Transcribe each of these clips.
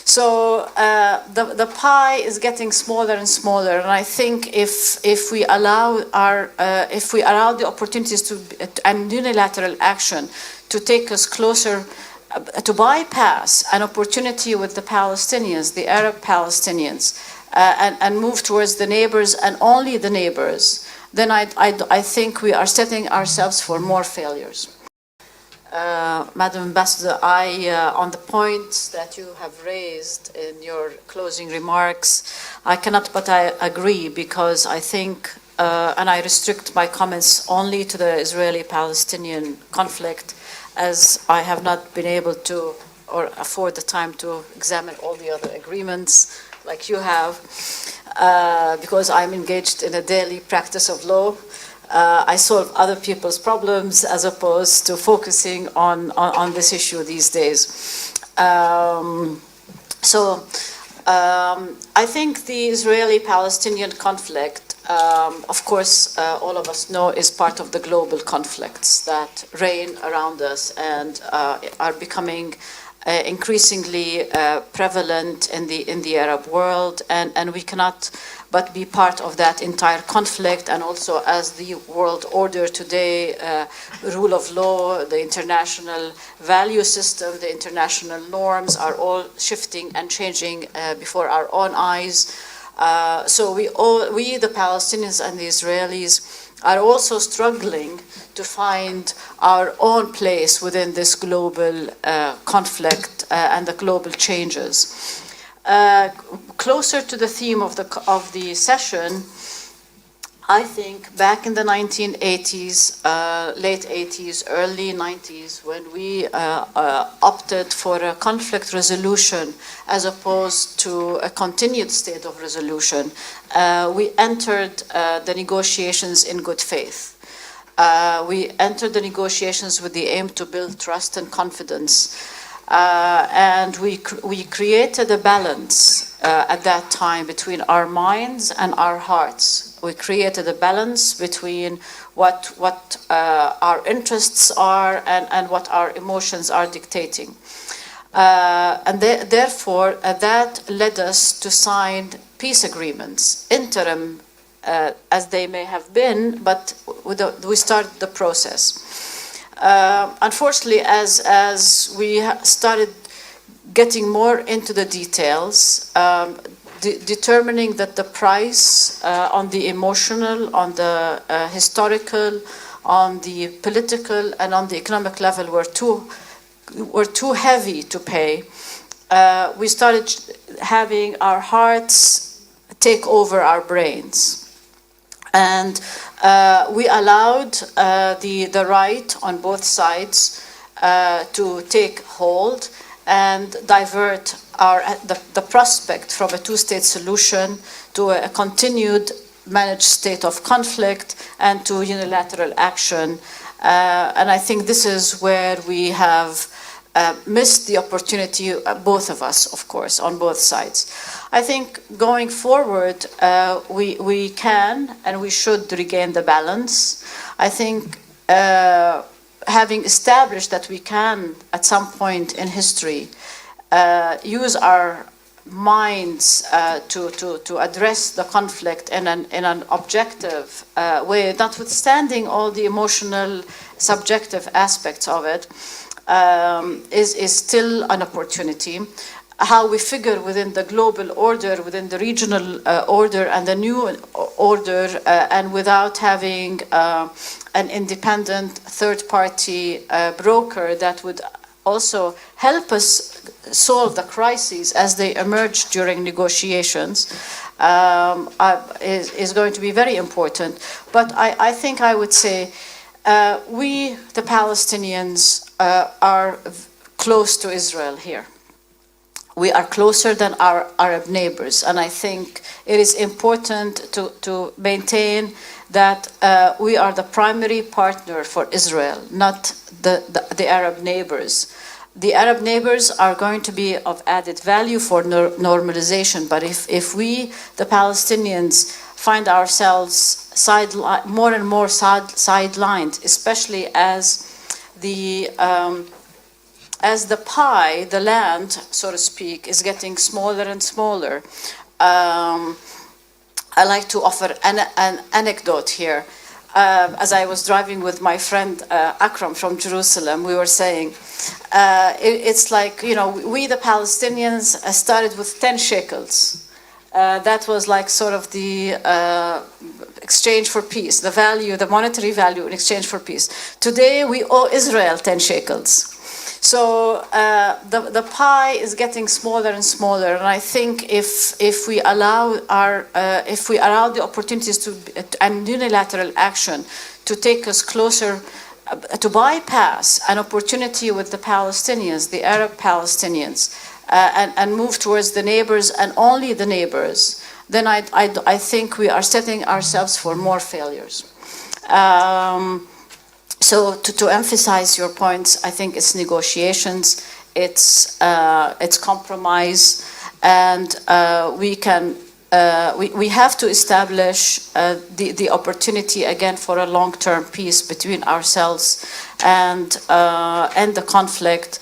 So the pie is getting smaller and smaller, and I think if we allow the opportunities to and unilateral action to take us closer, to bypass an opportunity with the Palestinians, the Arab Palestinians, and move towards the neighbors and only the neighbors, then I think we are setting ourselves for more failures. Madam Ambassador, on the points that you have raised in your closing remarks, I cannot but I agree, because I think, and I restrict my comments only to the Israeli-Palestinian conflict, as I have not been able to or afford the time to examine all the other agreements like you have, because I'm engaged in a daily practice of law. I solve other people's problems as opposed to focusing on this issue these days. I think the Israeli-Palestinian conflict, of course, all of us know, is part of the global conflicts that reign around us and are becoming increasingly prevalent in the Arab world, and we cannot but be part of that entire conflict. And also, as the world order today, rule of law, the international value system, the international norms are all shifting and changing before our own eyes. So we, the Palestinians and the Israelis, are also struggling to find our own place within this global conflict and the global changes. Closer to the theme of the session, I think back in the 1980s, late 80s, early 90s, when we opted for a conflict resolution as opposed to a continued state of resolution, we entered the negotiations in good faith. We entered the negotiations with the aim to build trust and confidence. And we created a balance at that time between our minds and our hearts. We created a balance between what our interests are and what our emotions are dictating. And therefore, that led us to sign peace agreements, interim as they may have been, but we started the process. Unfortunately, as we started getting more into the details, determining that the price on the emotional, on the historical, on the political, and on the economic level were too heavy to pay, we started having our hearts take over our brains. And we allowed the right on both sides to take hold and divert the prospect from a two-state solution to a continued managed state of conflict and to unilateral action. And I think this is where we have missed the opportunity, both of us, of course, on both sides. I think going forward, we can and we should regain the balance. I think having established that we can, at some point in history, use our minds to address the conflict in an objective way, notwithstanding all the emotional, subjective aspects of it, is still an opportunity. How we figure within the global order, within the regional order and the new order, and without having an independent third-party broker that would also help us solve the crises as they emerge during negotiations, is going to be very important. But I think I would say we, the Palestinians, are close to Israel here. We are closer than our Arab neighbors, and I think it is important to maintain that we are the primary partner for Israel, not the Arab neighbors. The Arab neighbors are going to be of added value for normalization, but if we, the Palestinians, find ourselves more and more sidelined, especially as the as the pie, the land, so to speak, is getting smaller and smaller, I like to offer an anecdote here. As I was driving with my friend Akram from Jerusalem, we were saying, it's like, we the Palestinians started with 10 shekels. That was like sort of the exchange for peace, the value, the monetary value in exchange for peace. Today, we owe Israel 10 shekels. So the pie is getting smaller and smaller, and I think if we allow the opportunities and unilateral action to take us closer, to bypass an opportunity with the Palestinians, the Arab Palestinians, and move towards the neighbors and only the neighbors, then I think we are setting ourselves for more failures. So to emphasize your points, I think it's negotiations, it's compromise, and we have to establish the opportunity again for a long-term peace between ourselves and the conflict.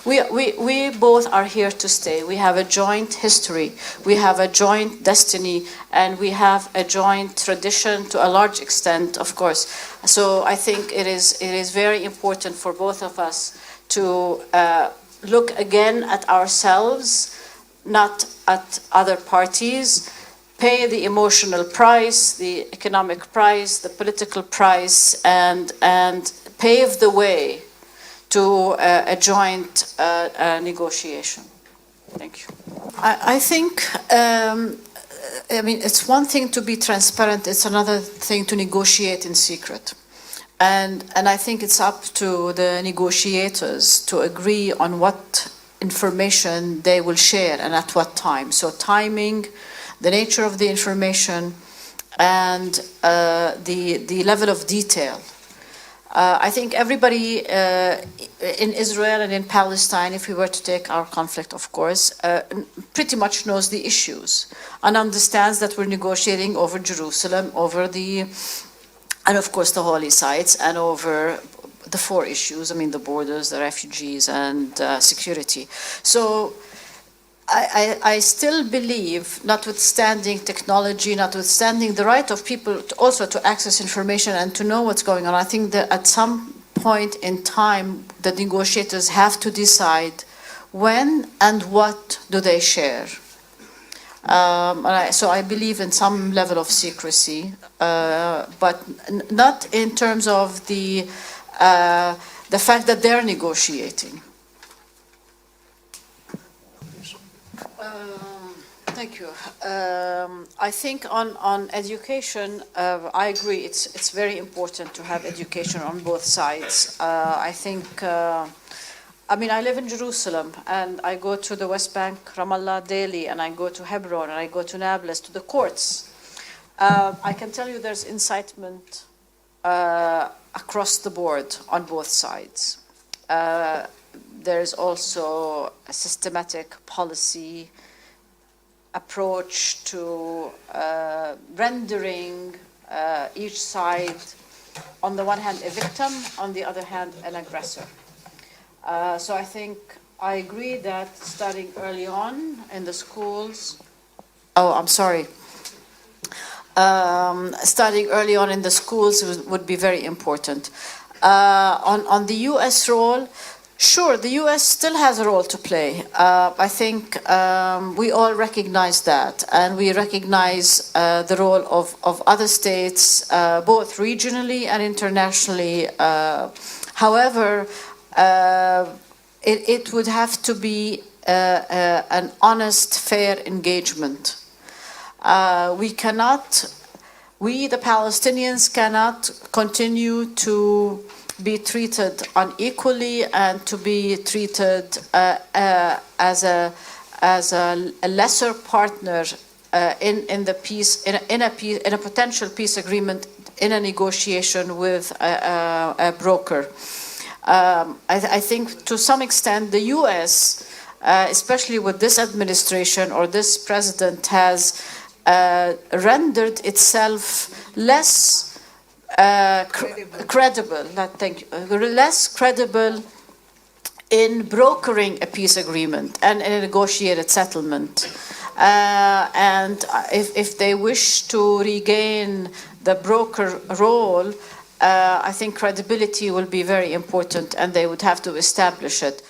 We both are here to stay. We have a joint history, we have a joint destiny, and we have a joint tradition to a large extent, of course. So I think it is very important for both of us to look again at ourselves, not at other parties, pay the emotional price, the economic price, the political price, and pave the way to a joint negotiation. Thank you. I think, it's one thing to be transparent, it's another thing to negotiate in secret. And I think it's up to the negotiators to agree on what information they will share and at what time. So timing, the nature of the information, and the level of detail. I think everybody in Israel and in Palestine, if we were to take our conflict, of course, pretty much knows the issues and understands that we're negotiating over Jerusalem, and of course the holy sites, and over the 4 issues, the borders, the refugees, and security. So I still believe, notwithstanding technology, notwithstanding the right of people also to access information and to know what's going on, I think that at some point in time, the negotiators have to decide when and what do they share. So I believe in some level of secrecy, but not in terms of the fact that they're negotiating. Thank you. I think on education, I agree. It's very important to have education on both sides. I think. I live in Jerusalem, and I go to the West Bank, Ramallah daily, and I go to Hebron, and I go to Nablus, to the courts. I can tell you there's incitement across the board on both sides. There's also a systematic policy approach to rendering each side, on the one hand, a victim, on the other hand, an aggressor. So I think I agree that starting early on in the schools, starting early on in the schools would be very important. On the U.S. role, sure, the U.S. still has a role to play. I think we all recognize that, and we recognize the role of other states, both regionally and internationally. However, it would have to be an honest, fair engagement. We, the Palestinians, cannot continue to be treated unequally and to be treated as a lesser partner in the peace, in a potential peace agreement, in a negotiation with a broker. I think to some extent the U.S., especially with this administration or this president, has rendered itself less credible, less credible in brokering a peace agreement and in a negotiated settlement. And if they wish to regain the broker role, I think credibility will be very important, and they would have to establish it.